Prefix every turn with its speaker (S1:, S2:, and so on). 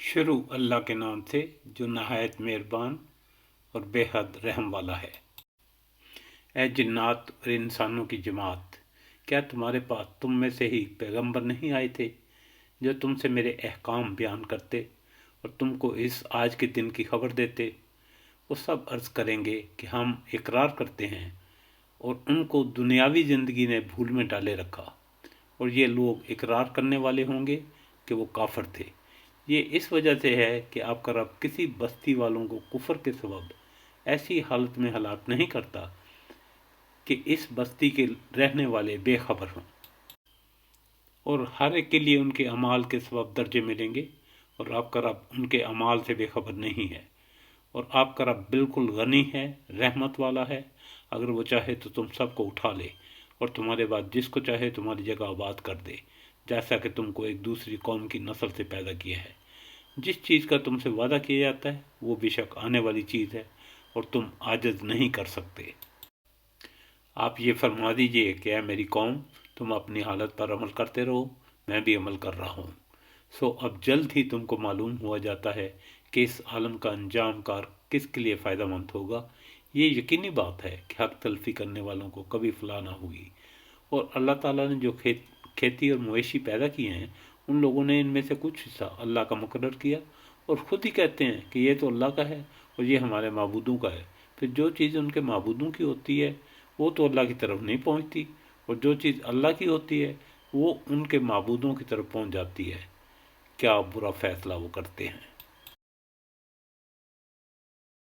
S1: शुरू अल्लाह के नाम से जो नहायत मेहरबान और बेहद रहम वाला है। ए जिन्नात और इंसानों की जमात, क्या तुम्हारे पास तुम में से ही पैगंबर नहीं आए थे जो तुमसे मेरे अहकाम बयान करते और तुमको इस आज के दिन की खबर देते? वो सब अर्ज़ करेंगे कि हम इकरार करते हैं, और उनको दुनियावी ज़िंदगी ने भूल में डाले रखा, और ये लोग इकरार करने वाले होंगे कि वो काफिर थे। ये इस वजह से है कि आपका रब किसी बस्ती वालों को कुफर के सबब ऐसी हालत में हलाक नहीं करता कि इस बस्ती के रहने वाले बेखबर हों, और हर एक के लिए उनके अमाल के सबब दर्जे मिलेंगे, और आपका रब उनके अमाल से बेखबर नहीं है। और आपका रब बिल्कुल गनी है, रहमत वाला है। अगर वो चाहे तो तुम सबको उठा ले और तुम्हारे बाद जिसको चाहे तुम्हारी जगह आबाद कर दे, जैसा कि तुमको एक दूसरी कौम की नस्ल से पैदा किया है। जिस चीज़ का तुमसे वादा किया जाता है वो बेशक आने वाली चीज़ है, और तुम आजज़ नहीं कर सकते। आप ये फरमा दीजिए कि ऐ मेरी कौम, तुम अपनी हालत पर अमल करते रहो, मैं भी अमल कर रहा हूँ। सो अब जल्द ही तुमको मालूम हुआ जाता है कि इस आलम का अंजाम कार किसके लिए फ़ायदा मंद होगा। ये यकीनी बात है कि हक तलफी करने वालों को कभी फलाह ना हुई। और अल्लाह ताला ने जो खेती और मवेशी पैदा किए हैं, उन लोगों ने इनमें से कुछ हिस्सा अल्लाह का मुकर्रर किया, और ख़ुद ही कहते हैं कि ये तो अल्लाह का है और ये हमारे माबूदों का है। फिर जो चीज़ उनके माबूदों की होती है वो तो अल्लाह की तरफ नहीं पहुँचती, और जो चीज़ अल्लाह की होती है वो उनके माबूदों की तरफ पहुँच जाती है। क्या बुरा फ़ैसला वो करते हैं।